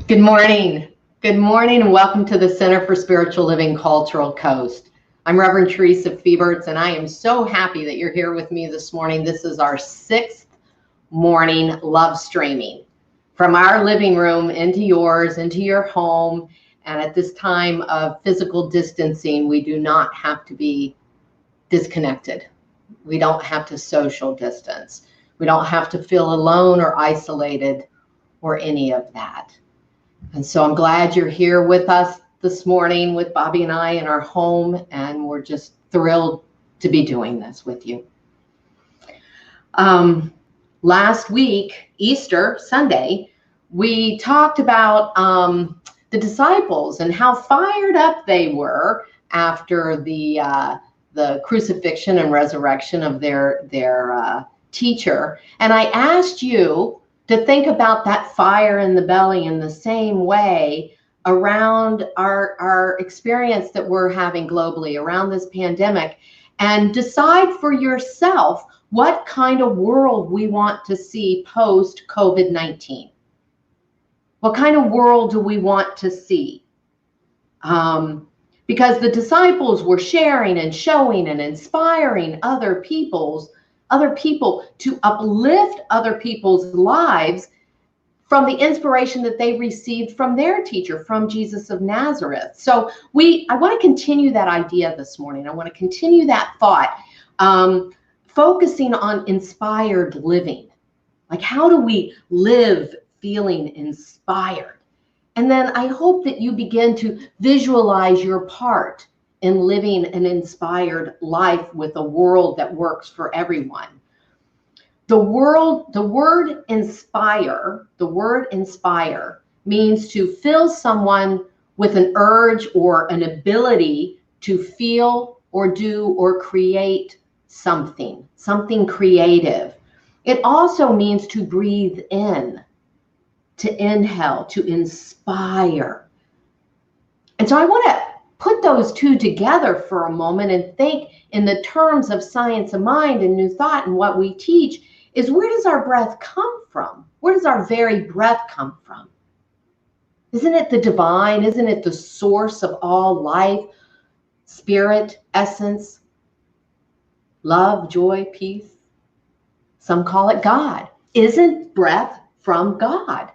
Good morning. Good morning and welcome to the Center for Spiritual Living Cultural Coast. I'm Reverend Theresa Fieberts and I am so happy that you're here with me this morning. This is our 6th morning love streaming from our living room into yours, into your home. And at this time of physical distancing, we do not have to be disconnected. We don't have to social distance. We don't have to feel alone or isolated or any of that. And so I'm glad you're here with us this morning with Bobby and I in our home, and we're just thrilled to be doing this with you. Last week, Easter Sunday, we talked about the disciples and how fired up they were after the crucifixion and resurrection of their teacher. And I asked you to think about that fire in the belly in the same way around our experience that we're having globally around this pandemic, and decide for yourself what kind of world we want to see post COVID-19. What kind of world do we want to see? Because the disciples were sharing and showing and inspiring other people to uplift other people's lives from the inspiration that they received from their teacher, from Jesus of Nazareth. So I want to continue that idea this morning. I want to continue that thought, focusing on inspired living. Like, how do we live feeling inspired? And then I hope that you begin to visualize your part in living an inspired life with a world that works for everyone. The word inspire means to fill someone with an urge or an ability to feel or do or create something creative. It also means to breathe in, to inhale, to inspire. And so I want to put those two together for a moment and think in the terms of science of mind and new thought, and what we teach is, where does our breath come from? Where does our very breath come from? Isn't it the divine? Isn't it the source of all life, spirit, essence, love, joy, peace? Some call it God. Isn't breath from God?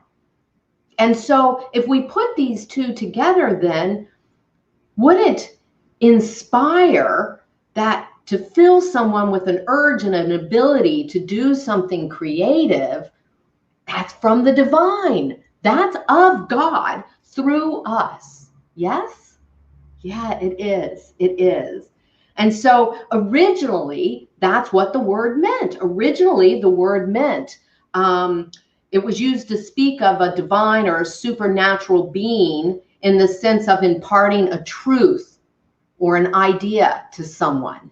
And so if we put these two together, then would it inspire that to fill someone with an urge and an ability to do something creative? That's from the divine. That's of God through us. Yes? Yeah, it is. It is. And so originally, that's what the word meant. Originally, the word meant, it was used to speak of a divine or a supernatural being in the sense of imparting a truth or an idea to someone.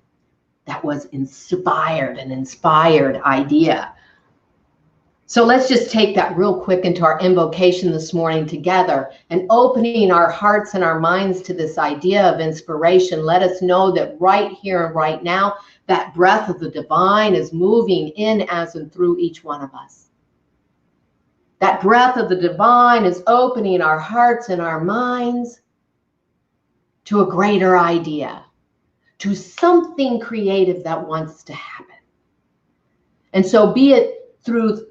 That was inspired, an inspired idea. So let's just take that real quick into our invocation this morning together, and opening our hearts and our minds to this idea of inspiration. Let us know that right here and right now, that breath of the divine is moving in as and through each one of us. That breath of the divine is opening our hearts and our minds to a greater idea, to something creative that wants to happen. And so be it through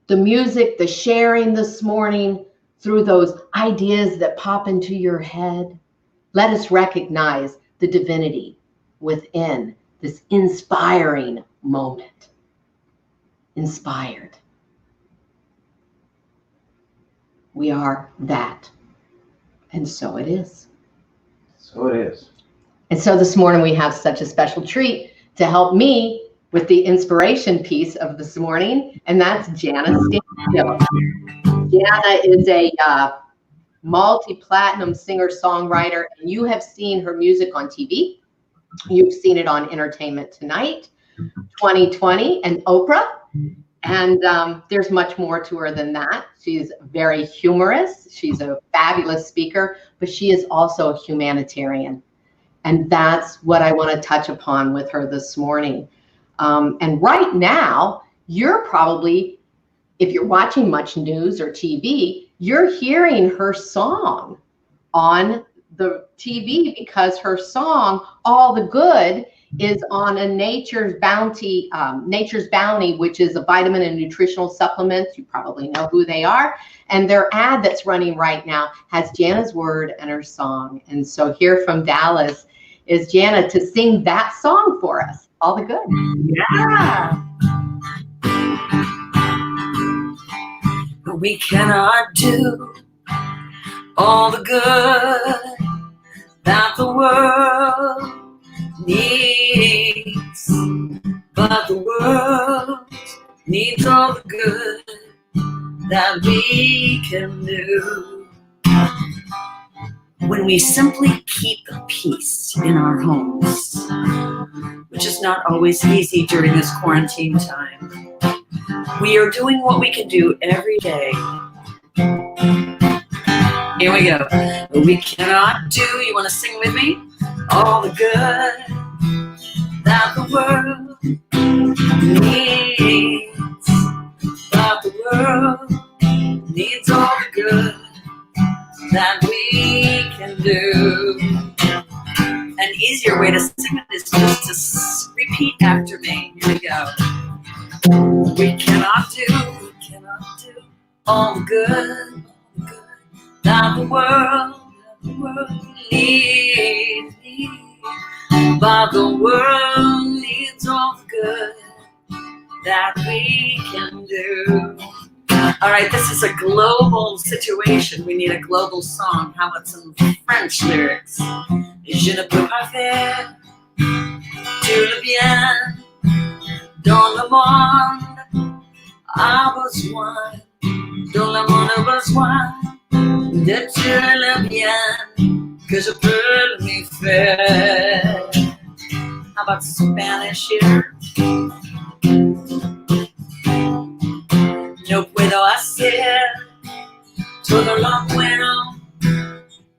the music, the sharing this morning, through those ideas that pop into your head, let us recognize the divinity within this inspiring moment. Inspired. We are that. And so it is. So it is. And so this morning we have such a special treat to help me with the inspiration piece of this morning, and that's Jana Stanfield. Jana is a multi-platinum singer-songwriter, and you have seen her music on TV. You've seen it on Entertainment Tonight, 2020, and Oprah. And there's much more to her than that. She's very humorous. She's a fabulous speaker, but she is also a humanitarian. And that's what I want to touch upon with her this morning. And right now, you're probably if you're watching much news or TV, you're hearing her song on the TV because her song, All the Good, is on a Nature's Bounty, which is a vitamin and nutritional supplements. You probably know who they are. And their ad that's running right now has Jana's word and her song. And so here from Dallas is Jana to sing that song for us, All the Good. Yeah. We cannot do all the good that the world needs, but the world needs all the good that we can do. When we simply keep peace in our homes, which is not always easy during this quarantine time, we are doing what we can do every day. Here we go. We cannot do, you want to sing with me? All the good that the world needs, but the world needs all the good that we can do. An easier way to sing it is just to repeat after me. Here we go. We cannot do all the good that the world needs, but the world needs all the good that we can do. All right, this is a global situation. We need a global song. How about some French lyrics? Je ne peux pas faire tout le bien dans le monde a besoin, dans le monde a besoin de tout le bien que je peux lui faire. How about Spanish here? No puedo hacer todo lo bueno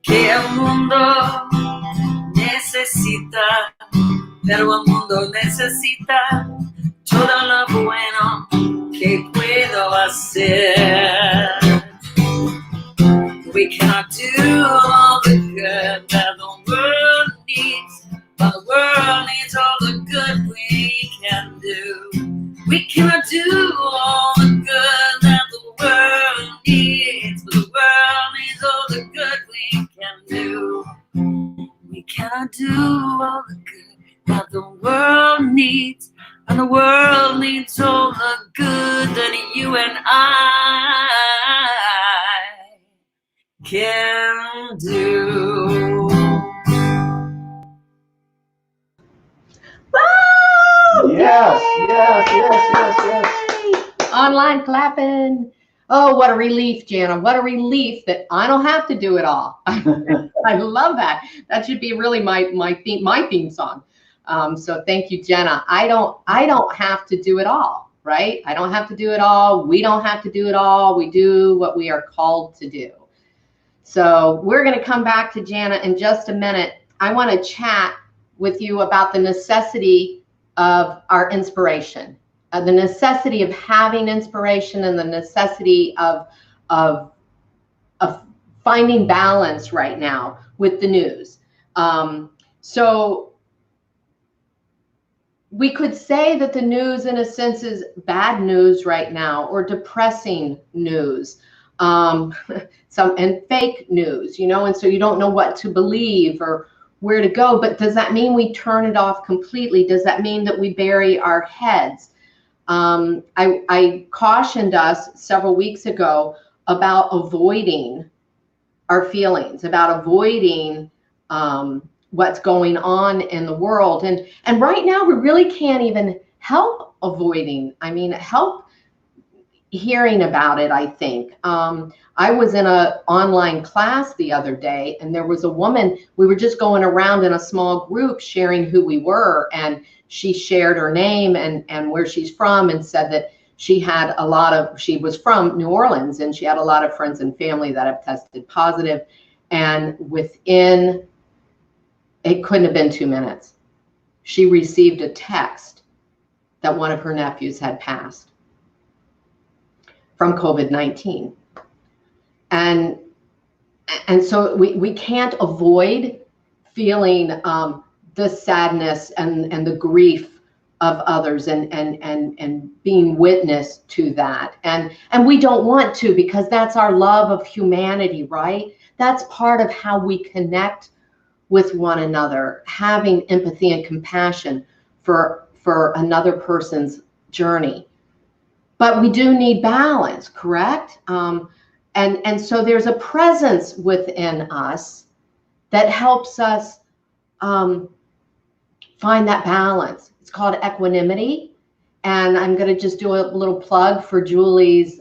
que el mundo necesita, pero el mundo necesita todo lo bueno que puedo hacer. We cannot do all the good that the world needs, but the world needs all the good we can do. We cannot do all the good that the world needs, but the world needs all the good we can do. We cannot do all the good that the world needs, and the world needs all the good that you and I can do. Woo! Yes, Yay! yes. Online clapping. Oh, what a relief, Jana. What a relief that I don't have to do it all. I love that. That should be really my theme song. So thank you, Jana. I don't have to do it all, right? I don't have to do it all. We don't have to do it all. We do what we are called to do. So we're going to come back to Jana in just a minute. I want to chat with you about the necessity of our inspiration, the necessity of having inspiration, and the necessity of finding balance right now with the news. So we could say that the news, in a sense, is bad news right now, or depressing news, and fake news, and so you don't know what to believe or where to go. But does that mean we turn it off completely? Does that mean that we bury our heads? I cautioned us several weeks ago about avoiding our feelings, about avoiding what's going on in the world. And right now we really can't even help avoiding, help hearing about it, I think. I was in an online class the other day, and there was a woman, we were just going around in a small group sharing who we were, and she shared her name and where she's from, and said that she was from New Orleans, and she had a lot of friends and family that have tested positive. And within, it couldn't have been 2 minutes, she received a text that one of her nephews had passed from COVID-19. And so we can't avoid feeling the sadness and the grief of others and being witness to that. And we don't want to, because that's our love of humanity, right? That's part of how we connect with one another, having empathy and compassion for another person's journey. But we do need balance, correct? And so there's a presence within us that helps us find that balance. It's called equanimity. And I'm going to just do a little plug for Julie's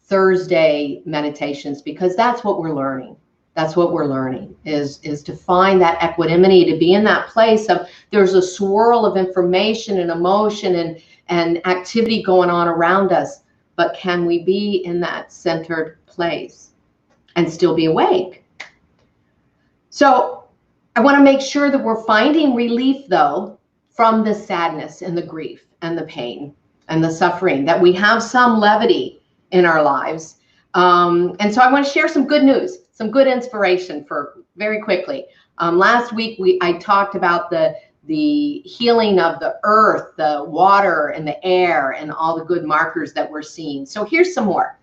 Thursday meditations, because that's what we're learning. That's what we're learning is to find that equanimity, to be in that place of there's a swirl of information and emotion and activity going on around us. But can we be in that centered place and still be awake? So I want to make sure that we're finding relief, though, from the sadness and the grief and the pain and the suffering, that we have some levity in our lives. And so I want to share some good news, some good inspiration for very quickly. Last week, I talked about the healing of the earth, the water and the air, and all the good markers that we're seeing. So here's some more.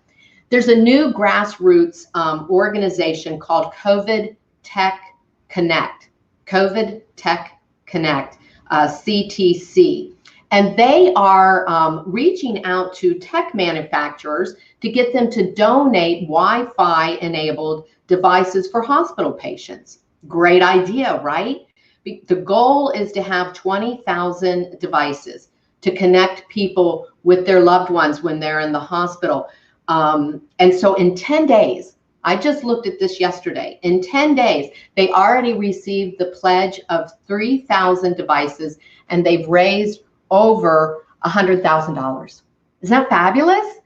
There's a new grassroots organization called COVID Tech Connect, COVID Tech Connect, CTC. And they are reaching out to tech manufacturers to get them to donate Wi-Fi enabled devices for hospital patients. Great idea, right? The goal is to have 20,000 devices to connect people with their loved ones when they're in the hospital. And so in 10 days, I just looked at this yesterday. In 10 days, they already received the pledge of 3,000 devices, and they've raised over $100,000. Isn't that fabulous?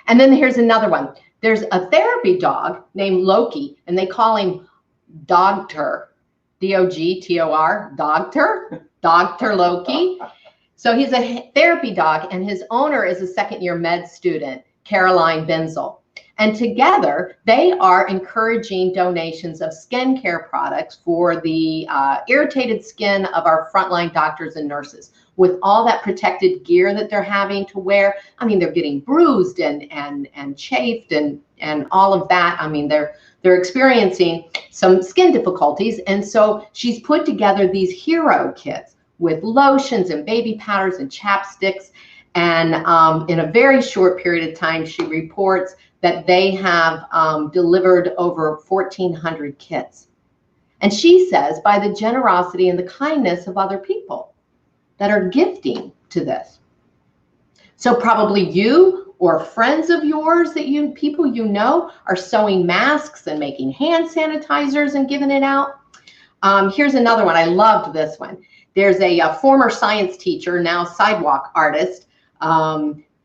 And then here's another one. There's a therapy dog named Loki, and they call him Dogtor, D-O-G-T-O-R, Dr. Loki. So he's a therapy dog, and his owner is a second-year med student, Caroline Benzel. And together, they are encouraging donations of skincare products for the irritated skin of our frontline doctors and nurses. With all that protected gear that they're having to wear, I mean, they're getting bruised and chafed and all of that. I mean, they're experiencing some skin difficulties. And so she's put together these hero kits with lotions and baby powders and chapsticks. And in a very short period of time, she reports that they have delivered over 1,400 kits. And she says, by the generosity and the kindness of other people that are gifting to this. So probably you or friends of yours that people you know are sewing masks and making hand sanitizers and giving it out. Here's another one. I loved this one. There's a former science teacher, now sidewalk artist,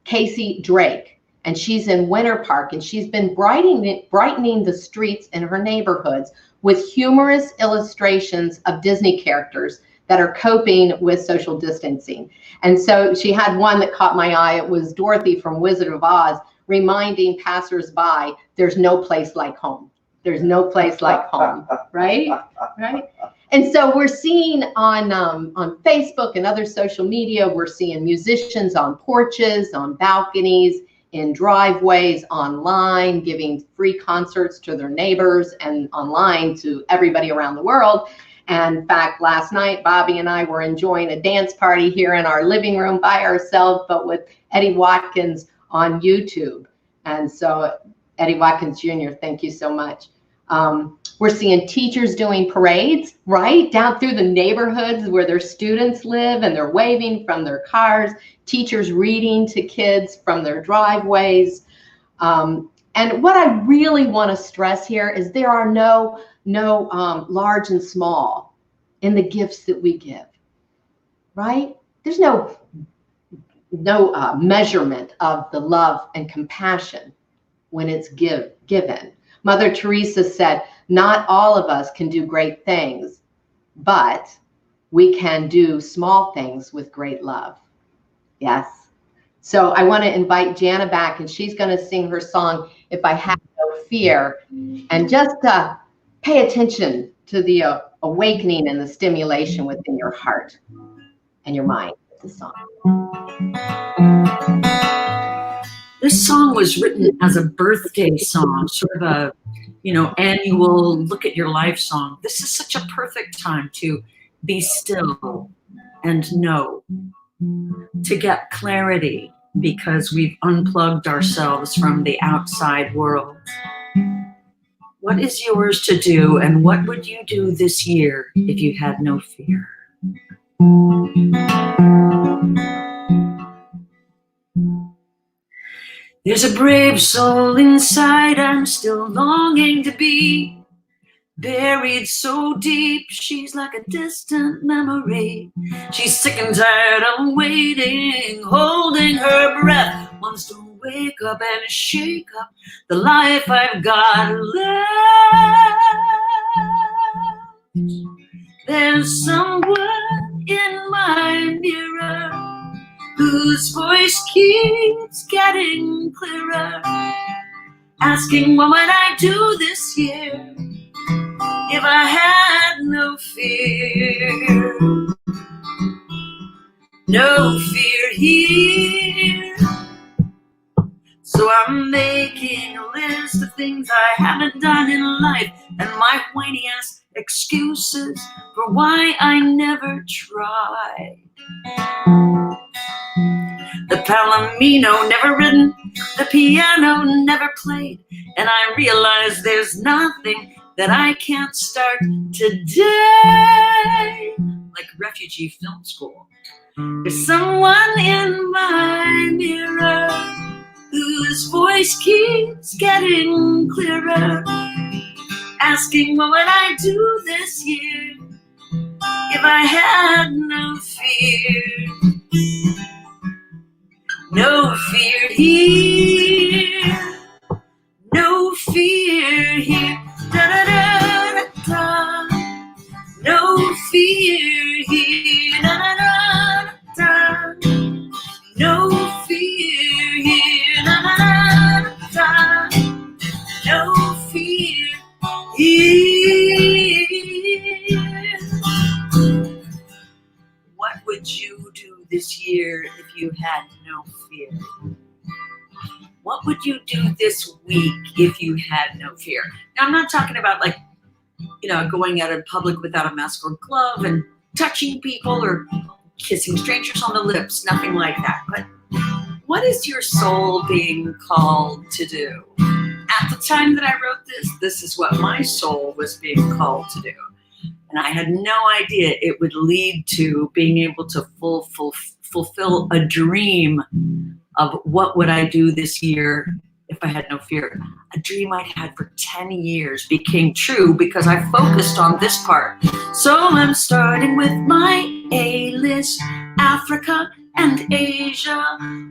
Casey Drake, and she's in Winter Park, and she's been brightening the streets in her neighborhoods with humorous illustrations of Disney characters that are coping with social distancing. And so she had one that caught my eye. It was Dorothy from Wizard of Oz reminding passersby, there's no place like home. There's no place like home, right? Right? And so we're seeing on Facebook and other social media, we're seeing musicians on porches, on balconies, in driveways, online, giving free concerts to their neighbors and online to everybody around the world. And in fact, last night, Bobby and I were enjoying a dance party here in our living room by ourselves, but with Eddie Watkins on YouTube. And so Eddie Watkins Jr., thank you so much. We're seeing teachers doing parades, right, down through the neighborhoods where their students live, and they're waving from their cars, teachers reading to kids from their driveways. And what I really want to stress here is there are no large and small in the gifts that we give, right? There's no measurement of the love and compassion when it's given. Mother Theresa said, not all of us can do great things, but we can do small things with great love. Yes. So I want to invite Jana back, and she's going to sing her song, If I Have No Fear, and just pay attention to the awakening and the stimulation within your heart and your mind with the song. This song was written as a birthday song, sort of a, annual look at your life song. This is such a perfect time to be still and know, to get clarity, because we've unplugged ourselves from the outside world. What is yours to do, and what would you do this year if you had no fear? There's a brave soul inside I'm still longing to be. Buried so deep, she's like a distant memory. She's sick and tired of waiting, holding her breath. Wants to wake up and shake up the life I've got left. There's someone in my mirror whose voice keeps getting clearer, asking what would I do this year if I had no fear. No fear here. So I'm making a list of things I haven't done in life, and my whiny ass excuses for why I never tried. The palomino never ridden, the piano never played, and I realize there's nothing that I can't start today. Like refugee film school. There's someone in my mirror whose voice keeps getting clearer, asking what would I do this year if I had no fear. No fear here, no fear here, da da da da da. No fear here, da da da da. No fear here, da da da da. No fear here. What would you do this year if you had no fear? What would you do this week if you had no fear? Now, I'm not talking about going out in public without a mask or glove and touching people or kissing strangers on the lips, nothing like that. But what is your soul being called to do? At the time that I wrote this is what my soul was being called to do. And I had no idea it would lead to being able to fulfill a dream of what would I do this year if I had no fear. A dream I'd had for 10 years became true because I focused on this part. So I'm starting with my A-list: Africa and Asia,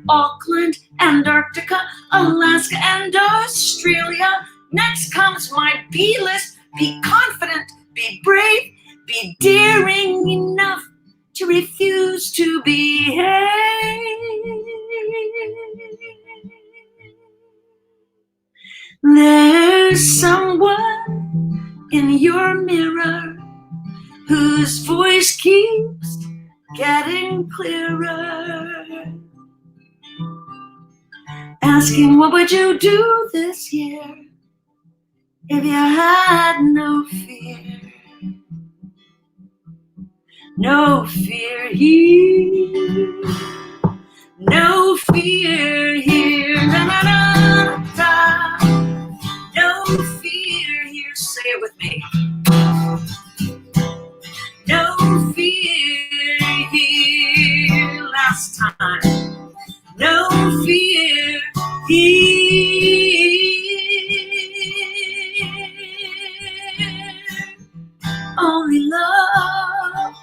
Auckland, Antarctica, Alaska, and Australia. Next comes my B-list: be confident, be brave, be daring enough to refuse to behave. There's someone in your mirror whose voice keeps getting clearer, asking what would you do this year if you had no fear. No fear here, no fear here, na na na na. No fear here, say it with me. No fear here, last time. No fear here, only love.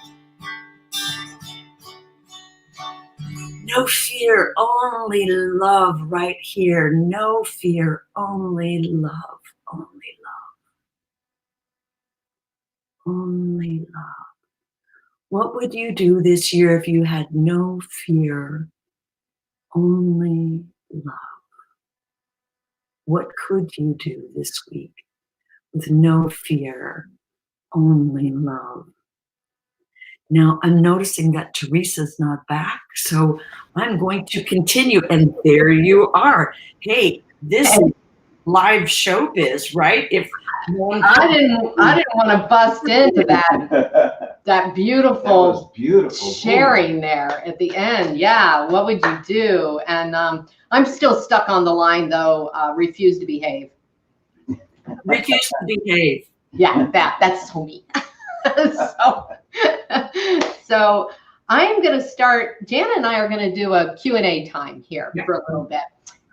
No fear, only love right here. No fear, only love, only love, only love. What would you do this year if you had no fear? only love. What could you do this week with no fear, only love? Now I'm noticing that Theresa's not back, so I'm going to continue. And there you are. Hey, this is live showbiz, right? If I didn't want to bust into that beautiful, beautiful sharing there at the end. Yeah, what would you do? And I'm still stuck on the line though. Refuse to behave. Refuse to behave. Yeah, that's so me. So I'm going to start. Jana and I are going to do a Q&A time here for a little bit.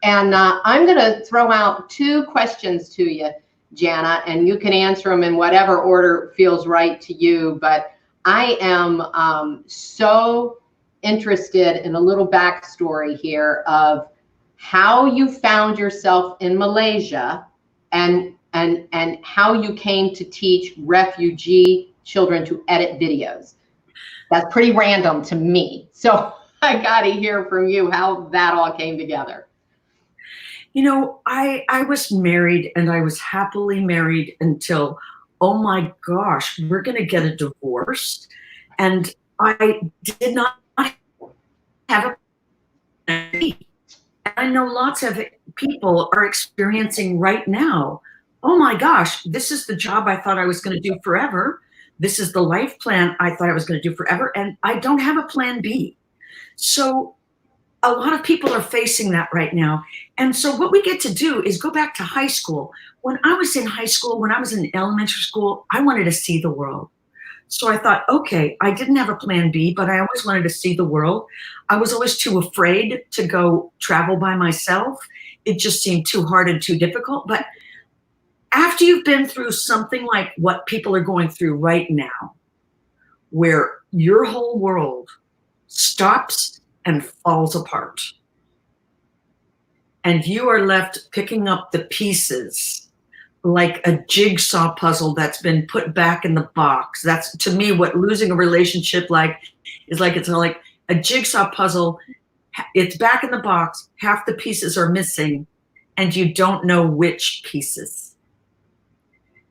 And I'm going to throw out 2 questions to you, Jana, and you can answer them in whatever order feels right to you. But I am so interested in a little backstory here of how you found yourself in Malaysia and how you came to teach refugee children to edit videos. That's pretty random to me. So I got to hear from you how that all came together. You know, I was married, and I was happily married until, oh my gosh, we're going to get a divorce. And I did not have a plan B. And I know lots of people are experiencing right now, oh my gosh, this is the job I thought I was going to do forever. This is the life plan I thought I was going to do forever. And I don't have a plan B. So a lot of people are facing that right now. And so what we get to do is go back to high school. When I was in high school, when I was in elementary school, I wanted to see the world. So I thought, okay, I didn't have a plan B, but I always wanted to see the world. I was always too afraid to go travel by myself. It just seemed too hard and too difficult. But after you've been through something like what people are going through right now, where your whole world stops and falls apart, and you are left picking up the pieces like a jigsaw puzzle that's been put back in the box. That's, to me, what losing a relationship is like. It's like a jigsaw puzzle. It's back in the box, half the pieces are missing, and you don't know which pieces.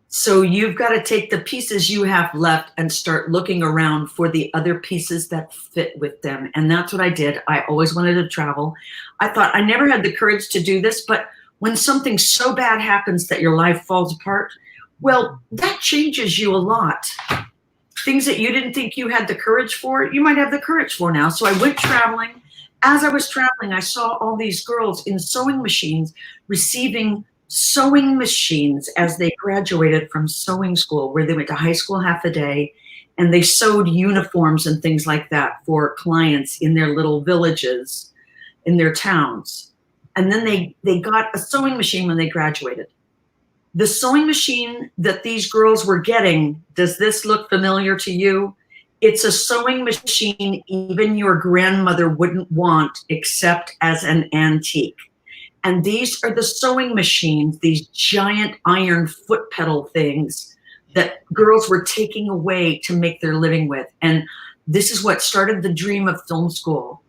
So you've got to take the pieces you have left and start looking around for the other pieces that fit with them. And that's what I did. I always wanted to travel. I thought I never had the courage to do this, but when something so bad happens that your life falls apart, well, that changes you a lot. Things that you didn't think you had the courage for, you might have the courage for now. So I went traveling. As I was traveling, I saw all these girls in sewing machines receiving sewing machines as they graduated from sewing school, where they went to high school half a day and they sewed uniforms and things like that for clients in their little villages, in their towns. And then they got a sewing machine when they graduated. The sewing machine that these girls were getting, does this look familiar to you? It's a sewing machine even your grandmother wouldn't want except as an antique. And these are the sewing machines, these giant iron foot pedal things that girls were taking away to make their living with. And this is what started the dream of film school.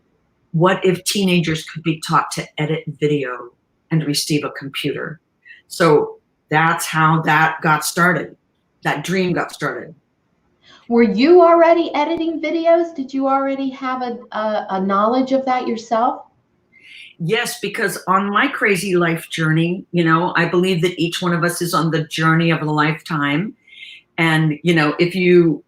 What if teenagers could be taught to edit video and receive a computer? So that's how that got started. That dream got started. Were you already editing videos? Did you already have a knowledge of that yourself? Yes, because on my crazy life journey, you know, I believe that each one of us is on the journey of a lifetime. And, you know, if you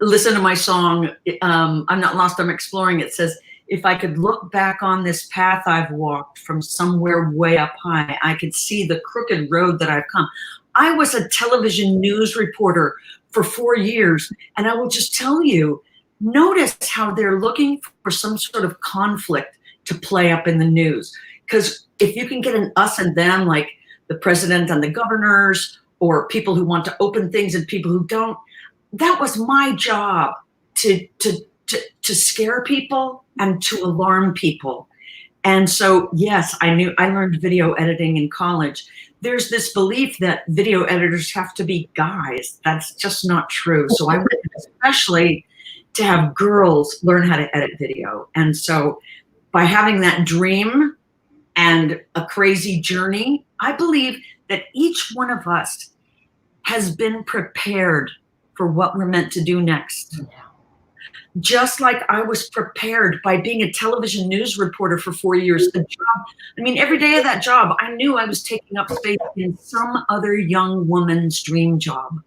listen to my song, I'm Not Lost, I'm Exploring, it says, if I could look back on this path I've walked from somewhere way up high, I could see the crooked road that I've come. I was a television news reporter for 4 years, and I will just tell you, notice how they're looking for some sort of conflict to play up in the news. Because if you can get an us and them, like the president and the governors, or people who want to open things and people who don't, that was my job, to scare people and to alarm people. And so, yes, I learned video editing in college. There's this belief that video editors have to be guys. That's just not true. So I went especially to have girls learn how to edit video. And so by having that dream and a crazy journey, I believe that each one of us has been prepared for what we're meant to do next. Just like I was prepared by being a television news reporter for 4 years. The job, I mean, every day of that job, I knew I was taking up space in some other young woman's dream job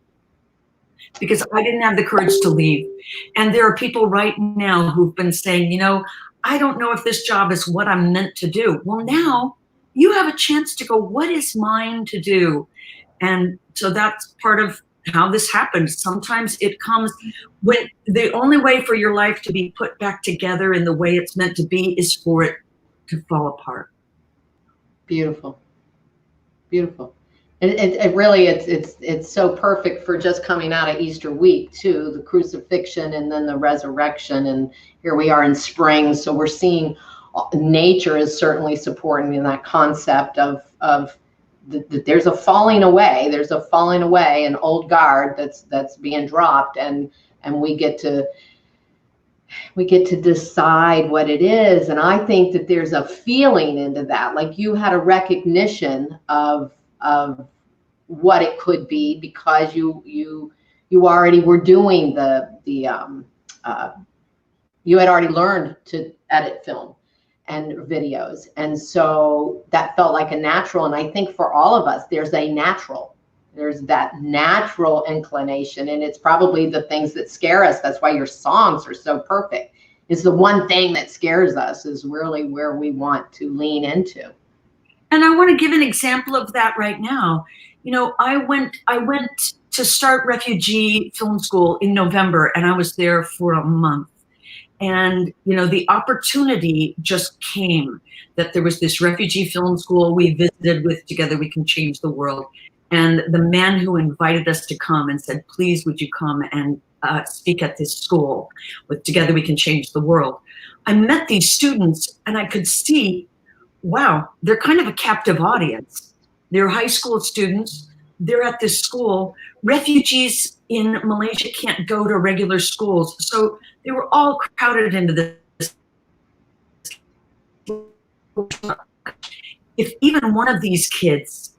because I didn't have the courage to leave. And there are people right now who've been saying, you know, I don't know if this job is what I'm meant to do. Well, now you have a chance to go, what is mine to do? And so that's part of how this happens. Sometimes it comes when the only way for your life to be put back together in the way it's meant to be is for it to fall apart. Beautiful. Beautiful. It really, it's so perfect for just coming out of Easter week too, the crucifixion and then the resurrection. And here we are in spring. So we're seeing nature is certainly supporting in that concept of there's a falling away. There's a falling away, an old guard that's being dropped, and we get to decide what it is. And I think that there's a feeling into that, like you had a recognition of what it could be because you already were doing you had already learned to edit film and videos. And so that felt like a natural. And I think for all of us, there's that natural inclination. And it's probably the things that scare us. That's why your songs are so perfect. It's the one thing that scares us is really where we want to lean into. And I want to give an example of that right now. You know, I went to start refugee film school in November, and I was there for a month. And, you know, the opportunity just came that there was this refugee film school we visited with Together We Can Change the World. And the man who invited us to come and said, please, would you come and speak at this school with Together We Can Change the World. I met these students and I could see, wow, they're kind of a captive audience. They're high school students. They're at this school. Refugees in Malaysia can't go to regular schools. So they were all crowded into this. If even one of these kids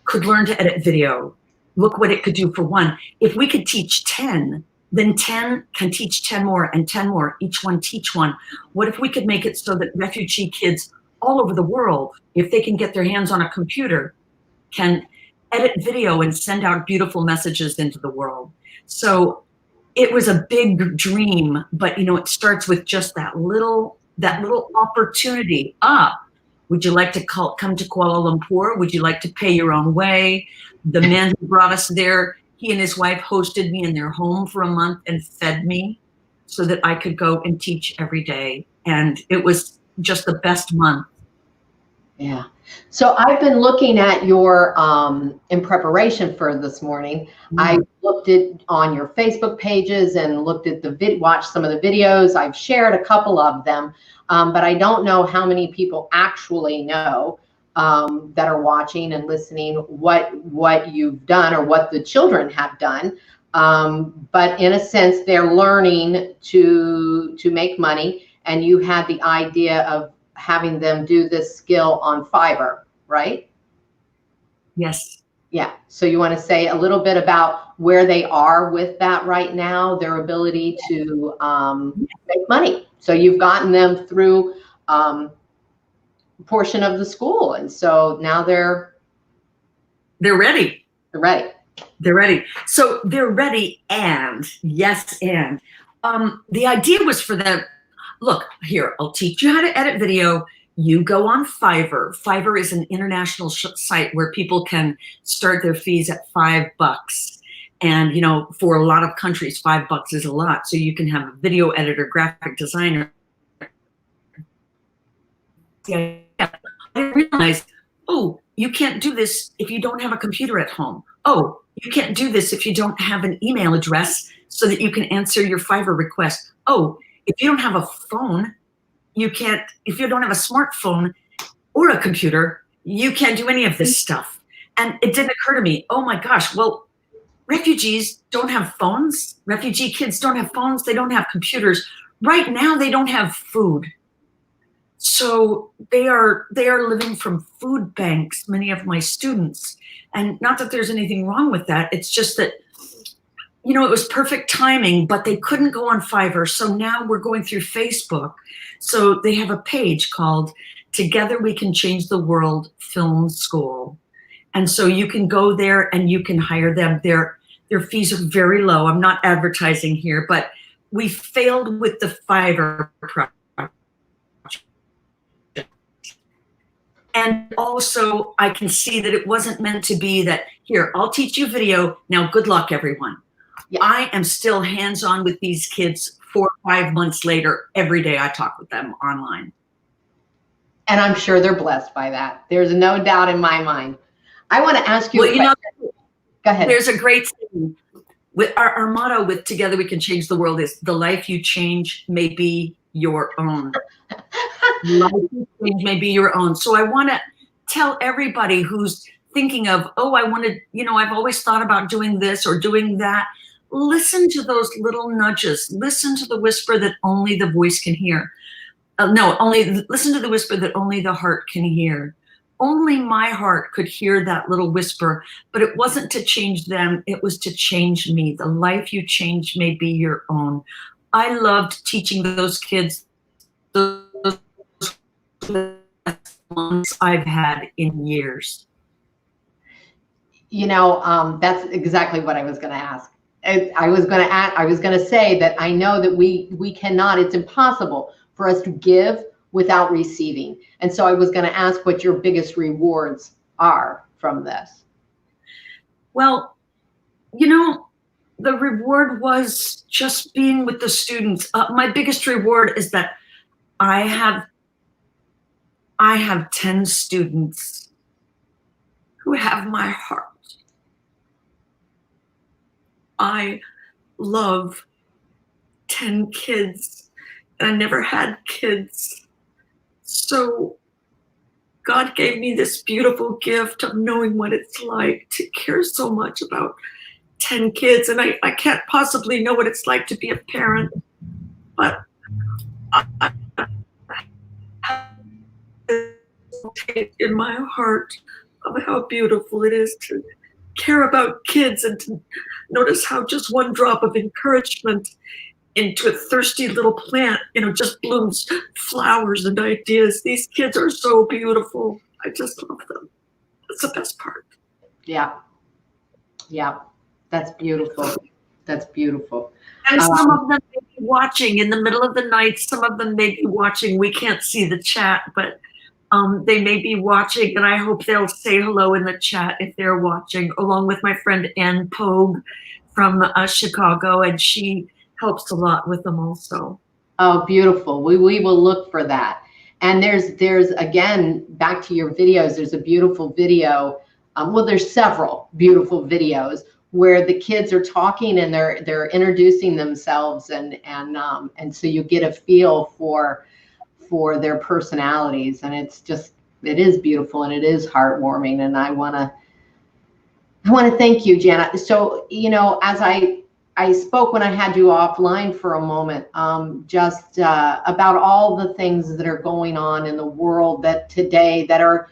could learn to edit video, look what it could do for one. If we could teach 10, then 10 can teach 10 more and 10 more, each one teach one. What if we could make it so that refugee kids all over the world, if they can get their hands on a computer, can edit video and send out beautiful messages into the world? So it was a big dream, but you know, it starts with just that little opportunity. Would you like to come to Kuala Lumpur? Would you like to pay your own way? The man who brought us there, he and his wife hosted me in their home for a month and fed me so that I could go and teach every day. And it was just the best month. Yeah. So I've been looking at your, in preparation for this morning, I looked on your Facebook pages and looked at watched some of the videos. I've shared a couple of them, but I don't know how many people actually know that are watching and listening what you've done or what the children have done. But in a sense, they're learning to make money, and you had the idea of having them do this skill on Fiverr, right? Yes. Yeah. So you want to say a little bit about where they are with that right now, their ability to make money. So you've gotten them through a portion of the school, and so now they're ready. They're ready. They're ready. So they're ready, and yes, and the idea was for them. Look, here, I'll teach you how to edit video. You go on Fiverr. Fiverr is an international site where people can start their fees at $5. And, you know, for a lot of countries, $5 is a lot. So you can have a video editor, graphic designer. Yeah, I realized, oh, you can't do this if you don't have a computer at home. Oh, you can't do this if you don't have an email address so that you can answer your Fiverr request. Oh, if you don't have a phone, you can't, if you don't have a smartphone or a computer, you can't do any of this stuff. And it didn't occur to me, oh my gosh, well, refugees don't have phones. Refugee kids don't have phones. They don't have computers. Right now, they don't have food. So they are living from food banks, many of my students. And not that there's anything wrong with that. It's just that, you know, it was perfect timing, but they couldn't go on Fiverr. So now we're going through Facebook. So they have a page called Together We Can Change the World Film School. And so you can go there and you can hire them. Their fees are very low. I'm not advertising here, but we failed with the Fiverr project. And also I can see that it wasn't meant to be that, here, I'll teach you video. Now, good luck, everyone. Yeah. I am still hands-on with these kids 4 or 5 months later. Every day I talk with them online. And I'm sure they're blessed by that. There's no doubt in my mind. I want to ask you a question. Go ahead. There's a great thing. With our motto with Together We Can Change the World is the life you change may be your own. Life you change may be your own. So I want to tell everybody who's thinking of, oh, I want to, you know, I've always thought about doing this or doing that. Listen to those little nudges. Listen to the whisper that only the voice can hear. Listen to the whisper that only the heart can hear. Only my heart could hear that little whisper, but it wasn't to change them. It was to change me. The life you change may be your own. I loved teaching those kids those ones I've had in years. You know, that's exactly what I was going to ask. I was going to say that I know that we cannot, it's impossible for us to give without receiving. And so I was going to ask what your biggest rewards are from this. Well, you know, the reward was just being with the students. My biggest reward is that I have 10 students who have my heart. I love 10 kids, and I never had kids. So God gave me this beautiful gift of knowing what it's like to care so much about 10 kids. And I can't possibly know what it's like to be a parent, but I in my heart of how beautiful it is to care about kids and to notice how just one drop of encouragement into a thirsty little plant, you know, just blooms flowers and ideas. These kids are so beautiful. I just love them. That's the best part. Yeah. Yeah. That's beautiful. That's beautiful. And some of them may be watching in the middle of the night. Some of them may be watching. We can't see the chat, but they may be watching, and I hope they'll say hello in the chat if they're watching, along with my friend Ann Pogue from Chicago, and she helps a lot with them also. Oh, beautiful. We will look for that. And there's again, back to your videos, there's a beautiful video. Well, there's several beautiful videos where the kids are talking and they're introducing themselves, and so you get a feel for their personalities, and it is beautiful and it is heartwarming. And I want to thank you, Jana. So, you know, as I spoke when I had you offline for a moment, just about all the things that are going on in the world that today that are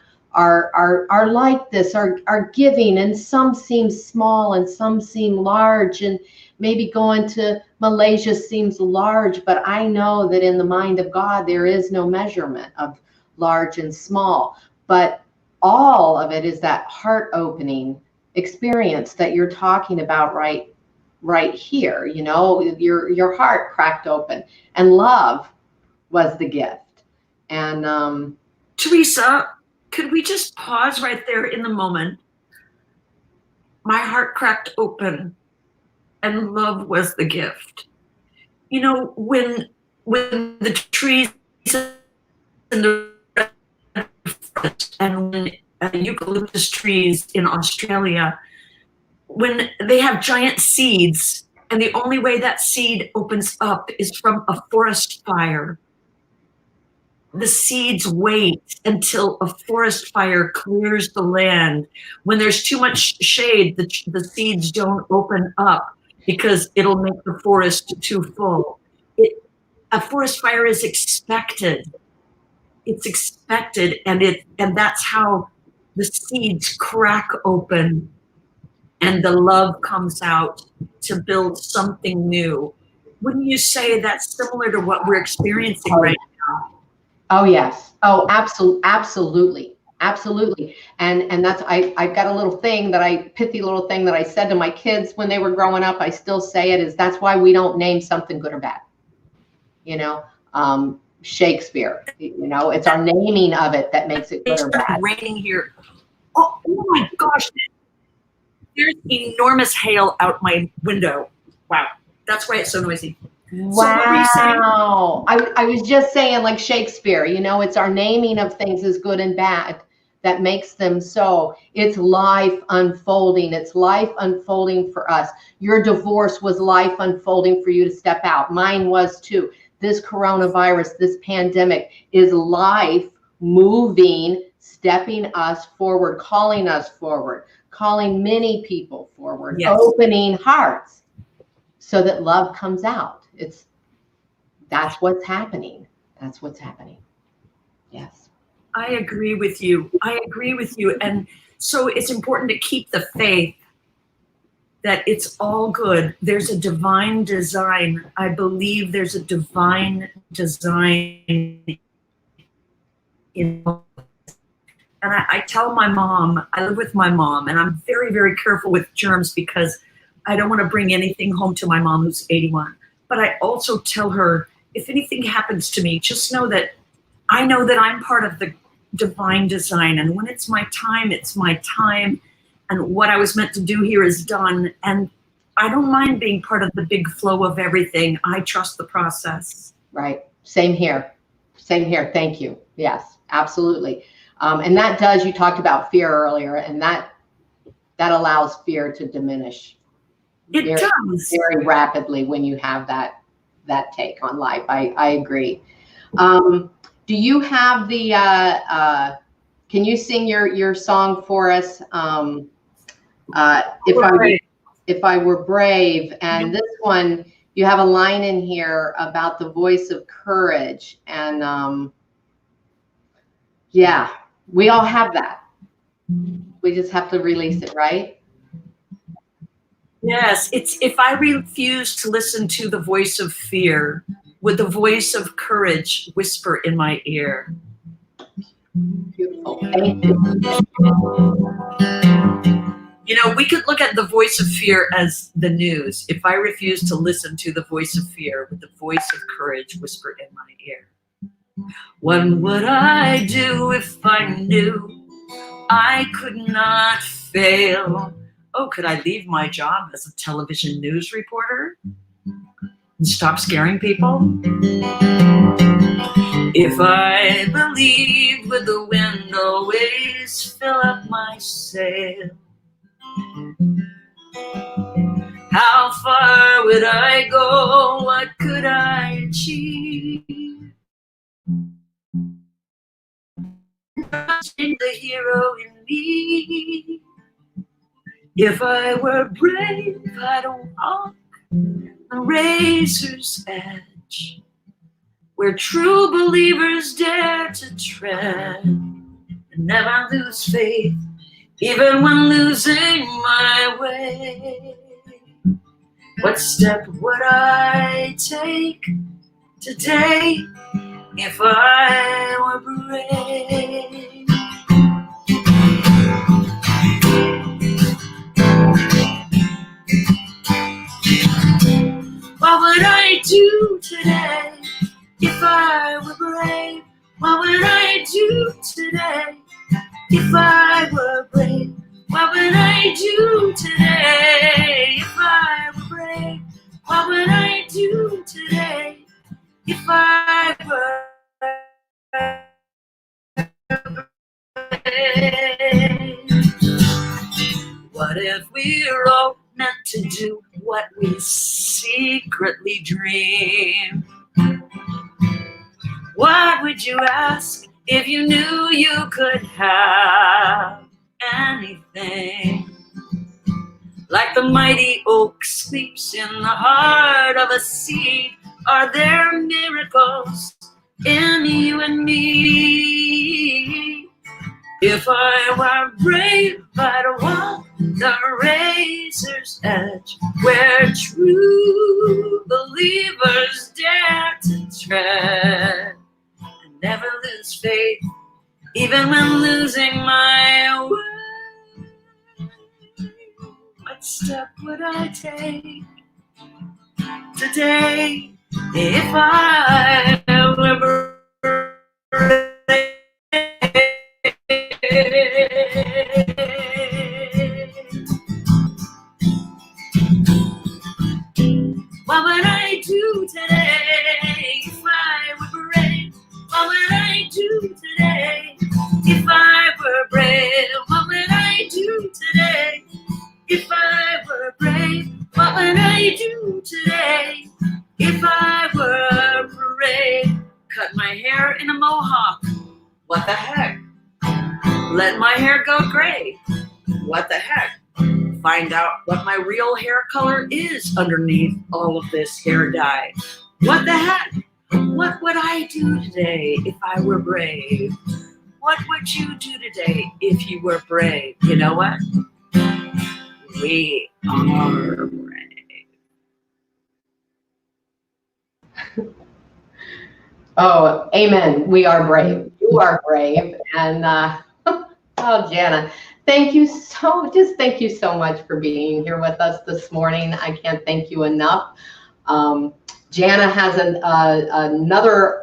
like this, are giving, and some seem small and some seem large, and maybe going to Malaysia seems large, but I know that in the mind of God there is no measurement of large and small, but all of it is that heart opening experience that you're talking about right here. You know, your heart cracked open, and love was the gift. And Theresa, could we just pause right there in the moment? My heart cracked open, and love was the gift. You know, when the trees and the and when eucalyptus trees in Australia, when they have giant seeds, and the only way that seed opens up is from a forest fire. The seeds wait until a forest fire clears the land. When there's too much shade, the seeds don't open up because it'll make the forest too full. A forest fire is expected. it's expected, and that's how the seeds crack open and the love comes out to build something new. Wouldn't you say that's similar to what we're experiencing right now? Oh, yes. Oh, absolutely. Absolutely. And that's, I've got a little thing pithy little thing that I said to my kids when they were growing up. I still say it, is that's why we don't name something good or bad. Shakespeare, it's our naming of it that makes it good or bad. Raining here. Oh my gosh. There's enormous hail out my window. Wow. That's why it's so noisy. Wow. So what were you saying? I was just saying, like Shakespeare, it's our naming of things as good and bad that makes them so. It's life unfolding. It's life unfolding for us. Your divorce was life unfolding for you to step out. Mine was too. This coronavirus, this pandemic is life moving, stepping us forward, calling us forward, calling many people forward, yes. Opening hearts so that love comes out. That's what's happening. That's what's happening. Yes. I agree with you. And so it's important to keep the faith that it's all good. There's a divine design. I believe there's a divine design in. And I tell my mom, I live with my mom, and I'm very, very careful with germs because I don't want to bring anything home to my mom who's 81. But I also tell her, if anything happens to me, just know that I know that I'm part of the divine design. And when it's my time, it's my time. And what I was meant to do here is done. And I don't mind being part of the big flow of everything. I trust the process. Right. Same here. Same here. Thank you. Yes, absolutely. And that does, you talked about fear earlier, and that allows fear to diminish. It does. Very rapidly when you have that take on life. I agree. Do you have the, can you sing your song for us? If I were brave, and this one, you have a line in here about the voice of courage, and yeah, we all have that. We just have to release it, right? Yes, it's if I refuse to listen to the voice of fear, would the voice of courage whisper in my ear? Beautiful. Thank you. We could look at the voice of fear as the news. If I refuse to listen to the voice of fear, would the voice of courage whisper in my ear? What would I do if I knew I could not fail? Oh, could I leave my job as a television news reporter and stop scaring people? If I believed with the wind always fill up my sail, how far would I go? What could I achieve? The hero in me. If I were brave, I'd walk a razor's edge, where true believers dare to tread and never lose faith, even when losing my way. What step would I take today if I were brave? What would I do today if I were brave? What would I do today if I were brave? What would I do today if I were brave? What would I do today if I were brave? What if we're all meant to do what we secretly dream? What would you ask if you knew you could have anything? Like the mighty oak sleeps in the heart of a seed, are there miracles in you and me. If I were brave, I'd walk the razor's edge, where true believers dare to tread, and never lose faith, even when losing my way. What step would I take today if I were brave? What would I do today if I were brave? What would I do today if I were brave? What would I do today if I were brave? What would I do today if I were brave? Cut my hair in a mohawk. What the heck? Let my hair go gray. What the heck? Find out what my real hair color is underneath all of this hair dye. What the heck? What would I do today if I were brave? What would you do today if you were brave? You know what? We are brave. Oh, amen. We are brave. You are brave. And oh, Jana, thank you so much for being here with us this morning. I can't thank you enough. Jana has another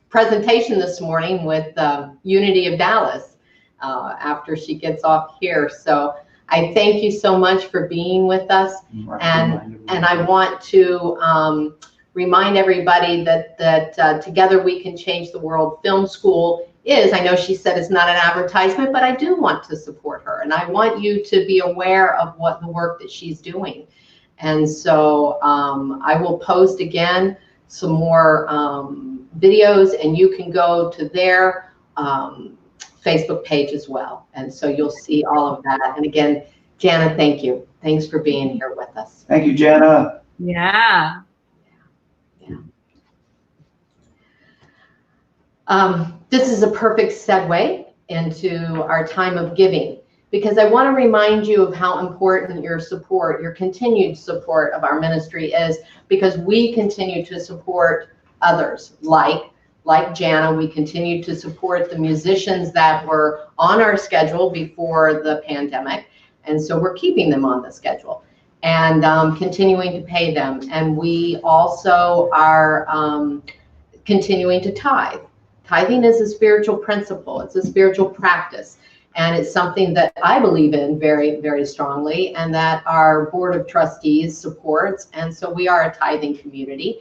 presentation this morning with Unity of Dallas after she gets off here. So I thank you so much for being with us. And I want to remind everybody that together we can change the world. Film school is, I know she said it's not an advertisement, but I do want to support her, and I want you to be aware of what the work that she's doing. And so I will post again some more videos, and you can go to their Facebook page as well. And so you'll see all of that. And again, Jana, thank you. Thanks for being here with us. Thank you, Jana. Yeah. This is a perfect segue into our time of giving, because I want to remind you of how important your support, your continued support of our ministry is, because we continue to support others like Jana. We continue to support the musicians that were on our schedule before the pandemic, and so we're keeping them on the schedule and continuing to pay them. And we also are continuing to tithe. Tithing is a spiritual principle. It's a spiritual practice. And it's something that I believe in very, very strongly, and that our board of trustees supports. And so we are a tithing community.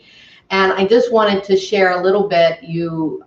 And I just wanted to share a little bit. You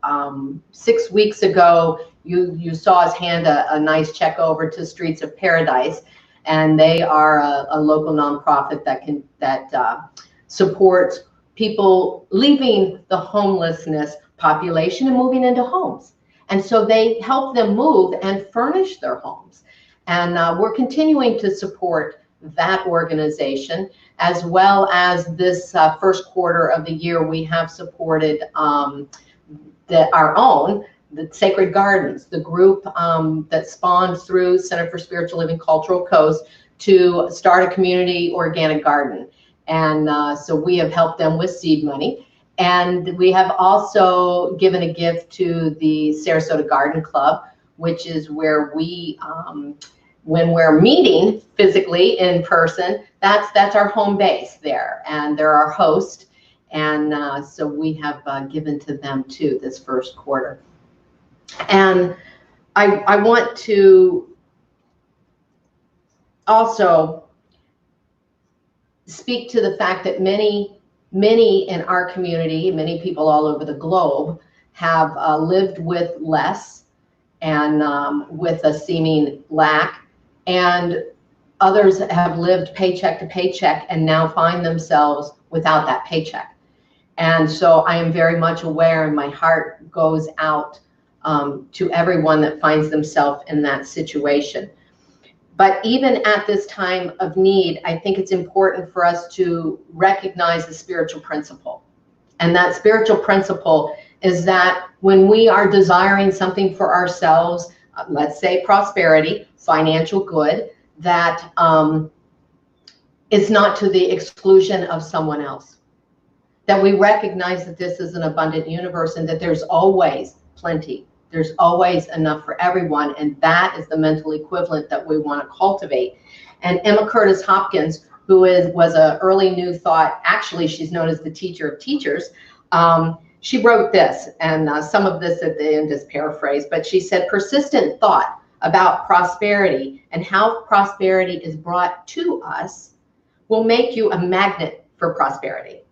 6 weeks ago, you saw us hand a nice check over to Streets of Paradise, and they are a local nonprofit that supports people leaving the homelessness population and moving into homes. And so they help them move and furnish their homes. And we're continuing to support that organization, as well as this first quarter of the year, we have supported the Sacred Gardens, the group that spawned through Center for Spiritual Living Cultural Coast to start a community organic garden. And so we have helped them with seed money. And we have also given a gift to the Sarasota Garden Club, which is where we, when we're meeting physically in person, that's our home base there. And they're our host. And so we have given to them too this first quarter. And I want to also speak to the fact that many in our community, many people all over the globe have lived with less and with a seeming lack, and others have lived paycheck to paycheck and now find themselves without that paycheck. And so I am very much aware, and my heart goes out to everyone that finds themselves in that situation. But even at this time of need, I think it's important for us to recognize the spiritual principle. And that spiritual principle is that when we are desiring something for ourselves, let's say prosperity, financial good, that is not to the exclusion of someone else. That we recognize that this is an abundant universe and that there's always plenty. There's always enough for everyone, and that is the mental equivalent that we want to cultivate. And Emma Curtis Hopkins, who was an early New Thought, actually she's known as the teacher of teachers, she wrote this, and some of this at the end is paraphrased, but she said, persistent thought about prosperity and how prosperity is brought to us will make you a magnet for prosperity.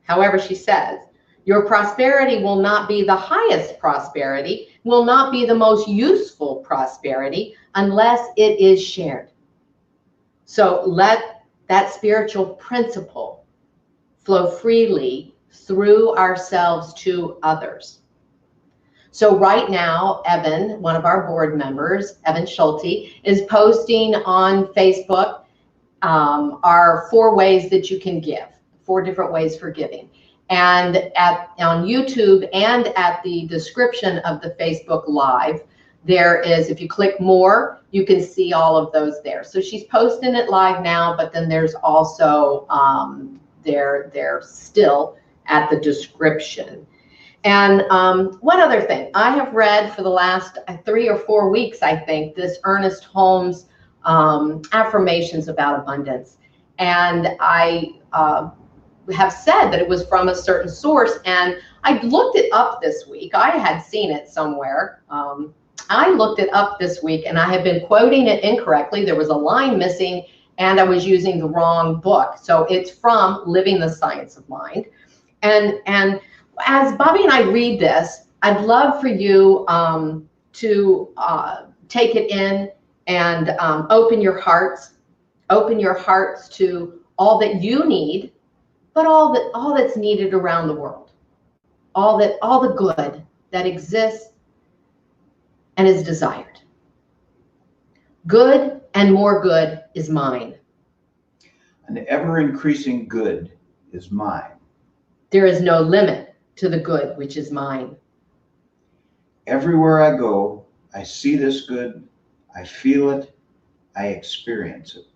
However, she says, your prosperity will not be the highest prosperity, will not be the most useful prosperity unless it is shared. So let that spiritual principle flow freely through ourselves to others. So right now, Evan, one of our board members, Evan Schulte, is posting on Facebook our 4 ways that you can give, 4 different ways for giving. And on YouTube and at the description of the Facebook Live, there is, if you click more, you can see all of those there. So she's posting it live now, but then there's also, they're still at the description. And one other thing, I have read for the last 3 or 4 weeks, I think, this Ernest Holmes affirmations about abundance. And I have said that it was from a certain source, and I looked it up this week. I had seen it somewhere. I looked it up this week, and I had been quoting it incorrectly. There was a line missing, and I was using the wrong book. So it's from Living the Science of Mind. And as Bobby and I read this, I'd love for you to take it in and open your hearts to all that you need, but all that's needed around the world, all the good that exists and is desired. Good and more good is mine. An ever-increasing good is mine. There is no limit to the good which is mine. Everywhere I go, I see this good, I feel it, I experience it.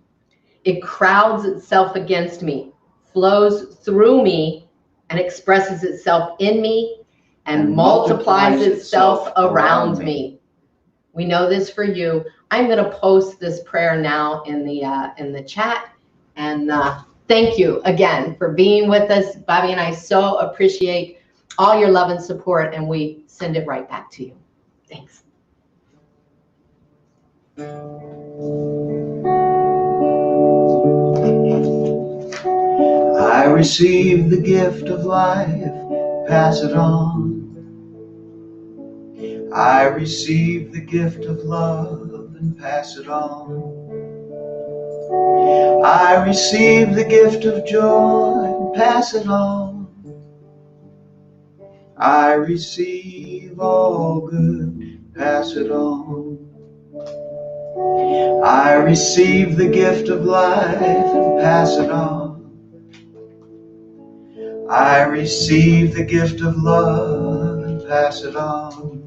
It crowds itself against me, flows through me, and expresses itself in me, and multiplies itself around me. We know this for you. I'm going to post this prayer now in the chat, and thank you again for being with us. Bobby and I so appreciate all your love and support, and we send it right back to you. Thanks. I receive the gift of life, pass it on. I receive the gift of love and pass it on. I receive the gift of joy and pass it on. I receive all good, pass it on. I receive the gift of life and pass it on. I receive the gift of love and pass it on.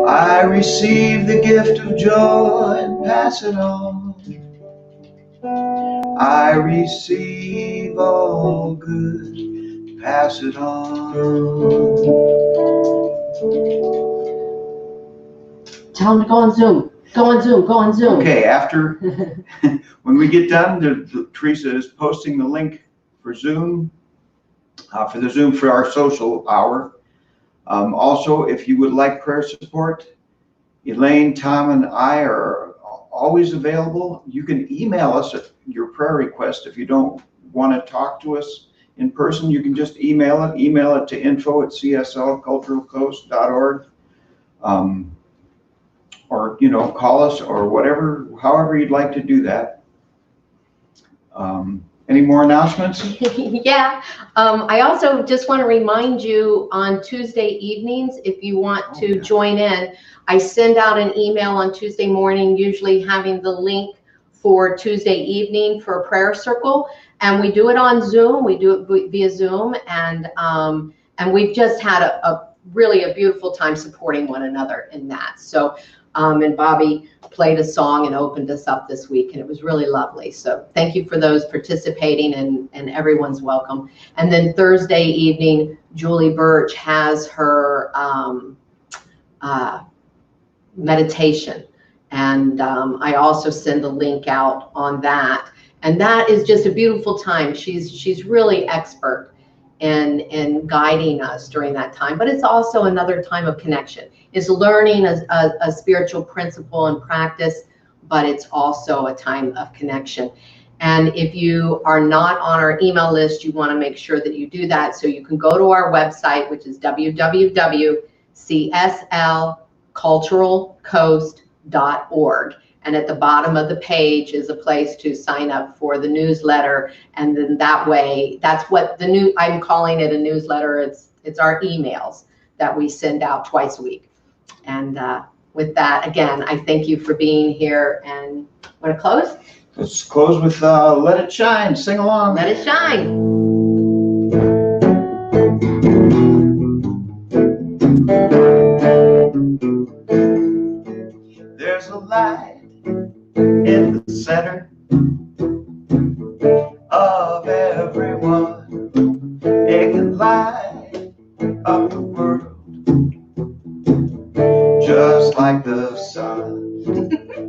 I receive the gift of joy and pass it on. I receive all good, pass it on. Tell them to go on Zoom. Go on Zoom. Go on Zoom. Okay, after, when we get done, Theresa is posting the link for Zoom, for our social hour. Also, if you would like prayer support, Elaine, Tom, and I are always available. You can email us your prayer request. If you don't want to talk to us in person, you can just email it. Email it to info@cslculturalcoast.org. Or, call us or whatever, however you'd like to do that. Any more announcements? Yeah. I also just want to remind you on Tuesday evenings, if you want to join in, I send out an email on Tuesday morning, usually having the link for Tuesday evening for a prayer circle, and we do it on Zoom. We do it via Zoom, and we've just had a really beautiful time supporting one another in that. So, and Bobby played a song and opened us up this week, and it was really lovely. So thank you for those participating, and everyone's welcome. And then Thursday evening, Julie Birch has her meditation, and I also send the link out on that. And that is just a beautiful time. She's really expert in guiding us during that time, but it's also another time of connection. It's learning a spiritual principle and practice, but it's also a time of connection. And if you are not on our email list, you want to make sure that you do that. So you can go to our website, which is www.cslculturalcoast.org. And at the bottom of the page is a place to sign up for the newsletter. And then that way, that's what I'm calling it a newsletter. It's our emails that we send out twice a week. And with that, again, I thank you for being here. And want to close? Let's close with Let It Shine. Sing along. Let it shine. There's a light in the center of everyone. It can light up the world just like the sun.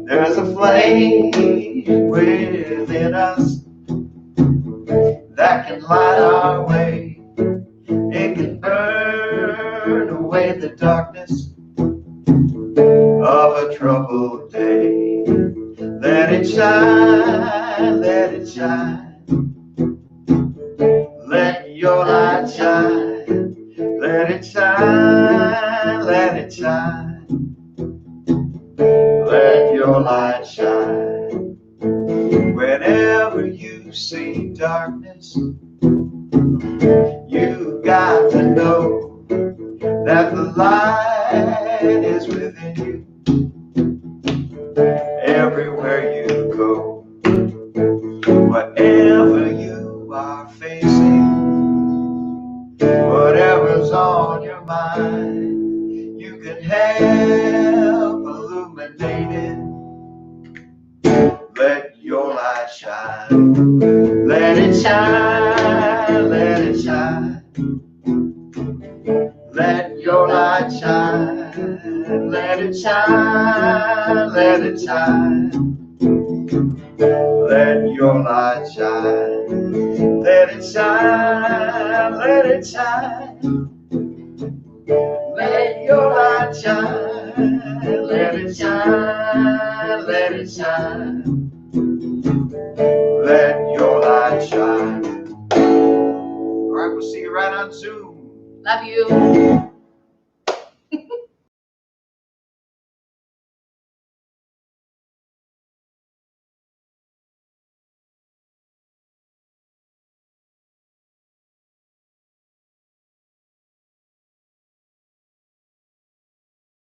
There's a flame within us that can light our way. It can burn away the darkness of a troubled day. Let it shine, let it shine. Let your light shine. Let it shine, let it shine. Let your light shine. Whenever you see darkness, you've got to know that the light is within you. Everywhere you go, whatever you are facing, whatever's on your mind, you can help illuminate it. Let your light shine. Let it shine, let it shine. Let your light shine. Let it shine, let it shine. Let your light shine. Let it shine, let it shine. Let your light shine. Let it shine, let it shine. Let your light shine. All right, we'll see you right on Zoom. Love you.